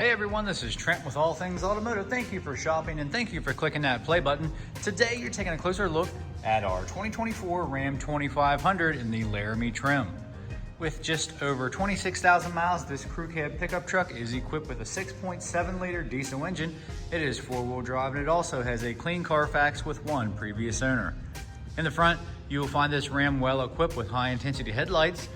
Hey everyone, this is Trent with All Things Automotive. Thank you for shopping and thank you for clicking that play button. Today you're taking a closer look at our 2024 Ram 2500 in the Laramie trim. With just over 26,000 miles, this crew cab pickup truck is equipped with a 6.7 liter diesel engine. It is four-wheel drive and it also has a Clean CARFAX with one previous owner. In the front, you will find this Ram well equipped with high intensity headlights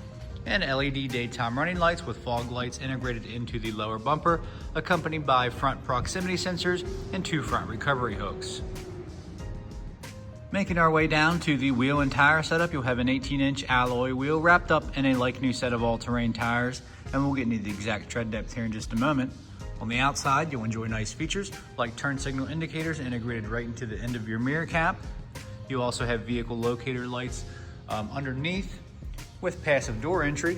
and LED daytime running lights with fog lights integrated into the lower bumper, accompanied by front proximity sensors and two front recovery hooks. Making our way down to the wheel and tire setup, you'll have an 18-inch alloy wheel wrapped up in a like-new set of all-terrain tires, and we'll get into the exact tread depth here in just a moment. On the outside, you'll enjoy nice features like turn signal indicators integrated right into the end of your mirror cap. You'll also have vehicle locator lights underneath with passive door entry.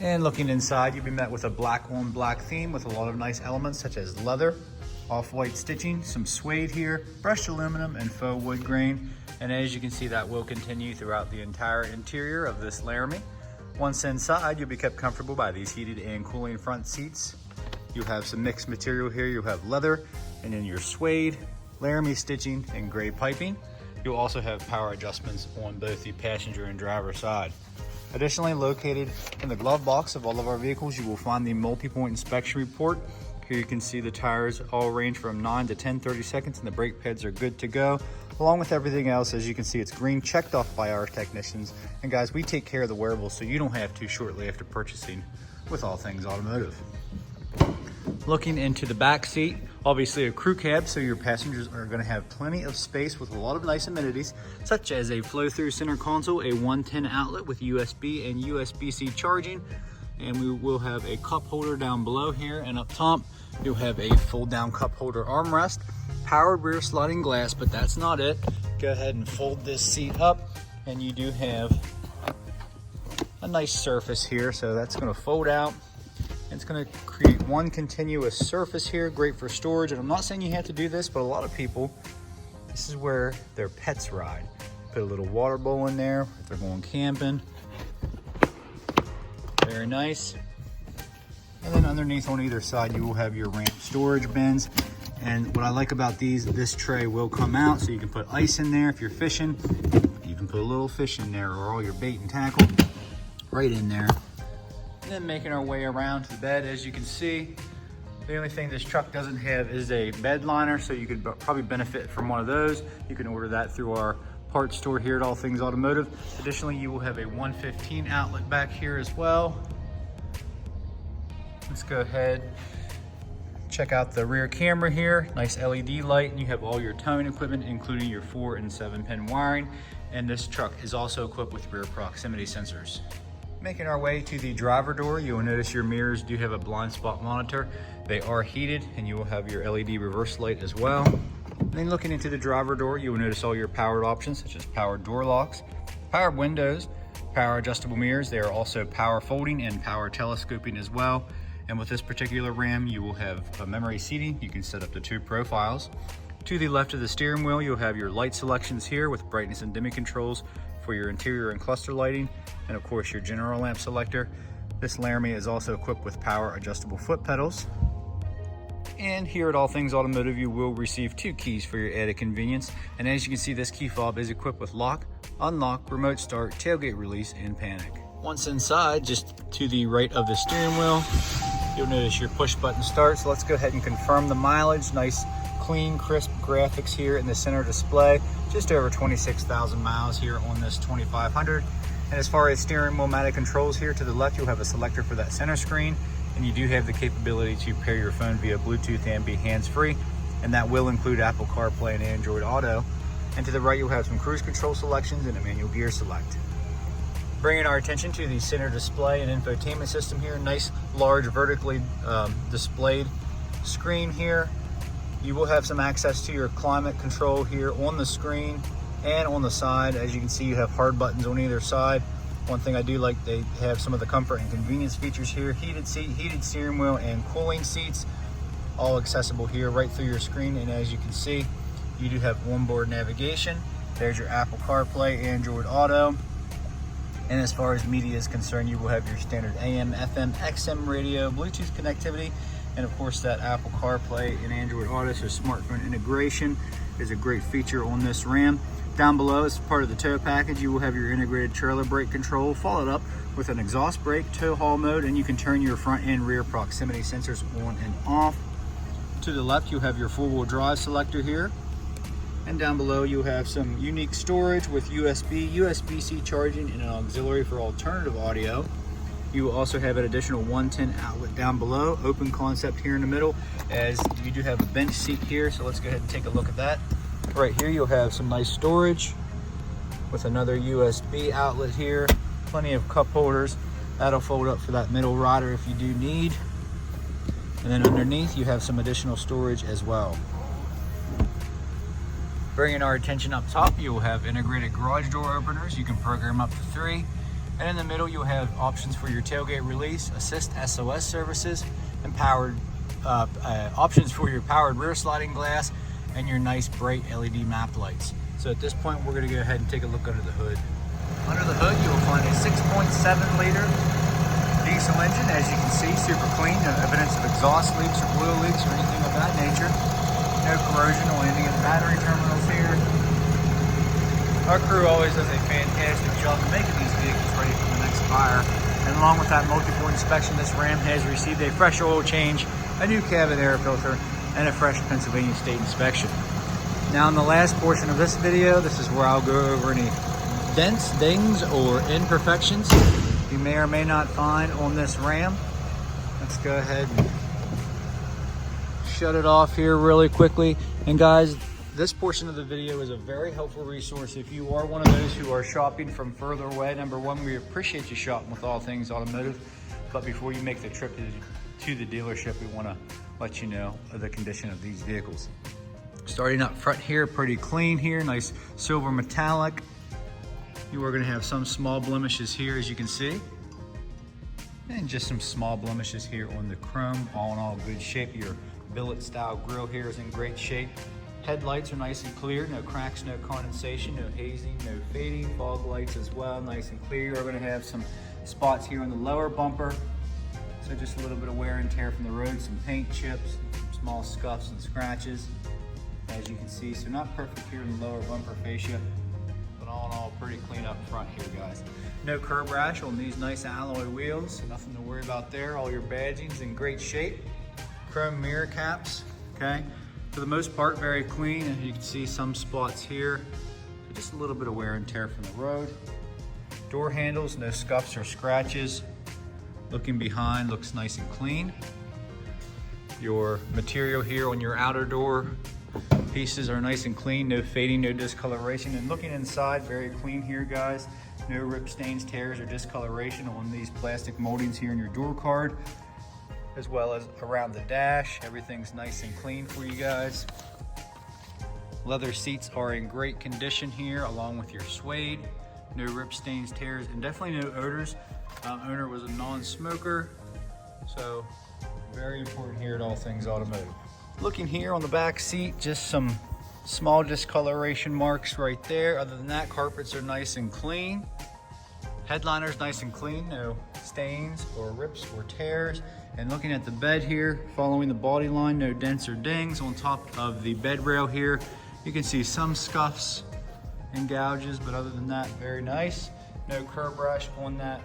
And looking inside, you'll be met with a black on black theme with a lot of nice elements such as leather, off-white stitching, some suede here, brushed aluminum, and faux wood grain. And as you can see, that will continue throughout the entire interior of this Laramie. Once inside, you'll be kept comfortable by these heated and cooling front seats. You'll have some mixed material here. You'll have leather and then your suede, Laramie stitching, and gray piping. You'll also have power adjustments on both the passenger and driver side. Additionally, located in the glove box of all of our vehicles, you will find the multi-point inspection report. Here you can see the tires all range from 9 to 10/30 seconds and the brake pads are good to go. Along with everything else, as you can see, it's green, checked off by our technicians. And guys, we take care of the wearables so you don't have to shortly after purchasing with All Things Automotive. Looking into the back seat, obviously a crew cab, so your passengers are going to have plenty of space with a lot of nice amenities, such as a flow-through center console, a 110 outlet with USB and USB-C charging, and we will have a cup holder down below here, and up top, you'll have a fold-down cup holder armrest, powered rear sliding glass, but that's not it. Go ahead and fold this seat up, and you do have a nice surface here, so that's going to fold out. It's going to create one continuous surface here, great for storage. And I'm not saying you have to do this, but a lot of people, this is where their pets ride. Put a little water bowl in there if they're going camping. Very nice. And then underneath on either side, you will have your Ram storage bins. And what I like about these, this tray will come out so you can put ice in there if you're fishing. You can put a little fish in there or all your bait and tackle right in there. And then making our way around to the bed, as you can see, the only thing this truck doesn't have is a bed liner, so you could probably benefit from one of those. You can order that through our parts store here at All Things Automotive. Additionally, you will have a 115 outlet back here as well. Let's go ahead, check out the rear camera here. Nice LED light, and you have all your towing equipment, including your 4 and 7-pin wiring. And this truck is also equipped with rear proximity sensors. Making our way to the driver door, you will notice your mirrors do have a blind spot monitor. They are heated, and you will have your LED reverse light as well. And then looking into the driver door, you will notice all your powered options, such as powered door locks, powered windows, power adjustable mirrors. They are also power folding and power telescoping as well. And with this particular Ram, you will have a memory seating. You can set up to 2 profiles. To the left of the steering wheel, you'll have your light selections here with brightness and dimming controls for your interior and cluster lighting, and of course your general lamp selector. This Laramie is also equipped with power adjustable foot pedals. And here at All Things Automotive, you will receive 2 keys for your added convenience. And as you can see, this key fob is equipped with lock, unlock, remote start, tailgate release, and panic. Once inside, just to the right of the steering wheel, you'll notice your push button start. So let's go ahead and confirm the mileage. Nice clean, crisp graphics here in the center display. Just over 26,000 miles here on this 2500. And as far as steering wheel mounted controls here to the left, you'll have a selector for that center screen. And you do have the capability to pair your phone via Bluetooth and be hands-free. And that will include Apple CarPlay and Android Auto. And to the right, you'll have some cruise control selections and a manual gear select. Bringing our attention to the center display and infotainment system here. Nice, large, vertically displayed screen here. You will have some access to your climate control here on the screen and on the side. As you can see, you have hard buttons on either side. One thing I do like, they have some of the comfort and convenience features here. Heated seat, heated steering wheel, and cooling seats, all accessible here right through your screen. And as you can see, you do have onboard navigation. There's your Apple CarPlay, Android Auto. And as far as media is concerned, you will have your standard AM, FM, XM radio, Bluetooth connectivity, and of course that Apple CarPlay and Android Auto, so smartphone integration is a great feature on this Ram. Down below, as part of the tow package, you will have your integrated trailer brake control, followed up with an exhaust brake, tow haul mode, and you can turn your front and rear proximity sensors on and off. To the left, you have your four-wheel drive selector here. And down below, you have some unique storage with USB, USB-C charging, and an auxiliary for alternative audio. You will also have an additional 110 outlet down below, open concept here in the middle, as you do have a bench seat here. So let's go ahead and take a look at that. Right here, you'll have some nice storage with another USB outlet here, plenty of cup holders. That'll fold up for that middle rider if you do need. And then underneath, you have some additional storage as well. Bringing our attention up top, you'll have integrated garage door openers. You can program up to 3. And in the middle, you'll have options for your tailgate release, assist SOS services, and powered options for your powered rear sliding glass and your nice bright LED map lights. So at this point, we're going to go ahead and take a look under the hood. Under the hood, you will find a 6.7-liter diesel engine. As you can see, super clean, no evidence of exhaust leaks or oil leaks or anything of that nature. No corrosion on any of the battery terminals here. Our crew always does a fantastic job of making these vehicles ready for the next buyer. And along with that multiple inspection, this Ram has received a fresh oil change, a new cabin air filter, and a fresh Pennsylvania state inspection. Now in the last portion of this video, this is where I'll go over any dents, dings, or imperfections you may or may not find on this Ram. Let's go ahead and shut it off here really quickly. And guys, this portion of the video is a very helpful resource if you are one of those who are shopping from further away. Number one, we appreciate you shopping with All Things Automotive, but before you make the trip to the dealership, we want to let you know of the condition of these vehicles. Starting up front here, pretty clean here, nice silver metallic. You are going to have some small blemishes here, as you can see, and just some small blemishes here on the chrome. All in all, good shape. Your billet style grille here is in great shape. Headlights are nice and clear, no cracks, no condensation, no hazing, no fading. Fog lights as well, nice and clear. You're going to have some spots here on the lower bumper, so just a little bit of wear and tear from the road, some paint chips, small scuffs and scratches, as you can see. So not perfect here in the lower bumper fascia, but all in all, pretty clean up front here, guys. No curb rash on these nice alloy wheels, nothing to worry about there. All your badging's in great shape. Chrome mirror caps, okay? For the most part, very clean. As you can see, some spots here, so just a little bit of wear and tear from the road. Door handles, no scuffs or scratches. Looking behind, looks nice and clean. Your material here on your outer door pieces are nice and clean, no fading, no discoloration. And looking inside, very clean here, guys. No rip stains, tears, or discoloration on these plastic moldings here in your door card, as well as around the dash. Everything's nice and clean for you guys. Leather seats are in great condition here, along with your suede. No rip stains, tears, and definitely no odors. Owner was a non-smoker, so very important here at All Things Automotive. Looking here on the back seat, just some small discoloration marks right there. Other than that, carpets are nice and clean. Headliner's nice and clean, no stains or rips or tears. And looking at the bed here, following the body line, no dents or dings. On top of the bed rail here, you can see some scuffs and gouges, but other than that, very nice. No curb rash on that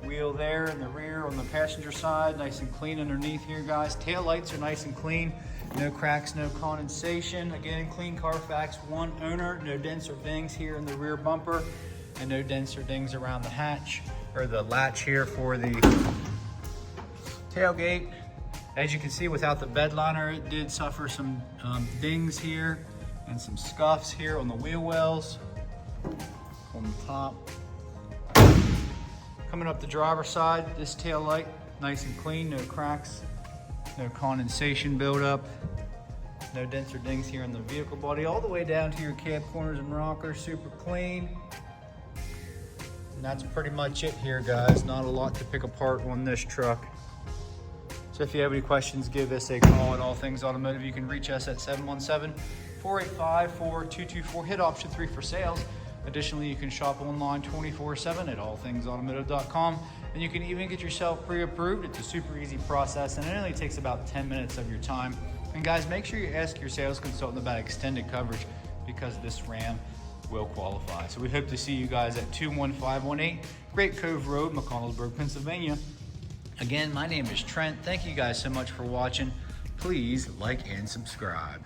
wheel there in the rear on the passenger side, nice and clean underneath here, guys. Tail lights are nice and clean, no cracks, no condensation. Again, Clean CARFAX, one owner, no dents or dings here in the rear bumper, and no dents or dings around the hatch or the latch here for the tailgate. As you can see, without the bed liner, it did suffer some dings here and some scuffs here on the wheel wells on the top. Coming up the driver's side, this tail light, nice and clean, no cracks, no condensation buildup, no dents or dings here in the vehicle body, all the way down to your cab corners and rockers, super clean. And that's pretty much it here, guys. Not a lot to pick apart on this truck. So if you have any questions, give us a call at All Things Automotive. You can reach us at 717-485-4224. Hit option 3 for sales. Additionally, you can shop online 24/7 at allthingsautomotive.com, and you can even get yourself pre-approved. It's a super easy process, and it only takes about 10 minutes of your time. And guys, make sure you ask your sales consultant about extended coverage, because this Ram will qualify. So we hope to see you guys at 21518 Great Cove Road, McConnellsburg, Pennsylvania. Again, my name is Trent. Thank you guys so much for watching. Please like and subscribe.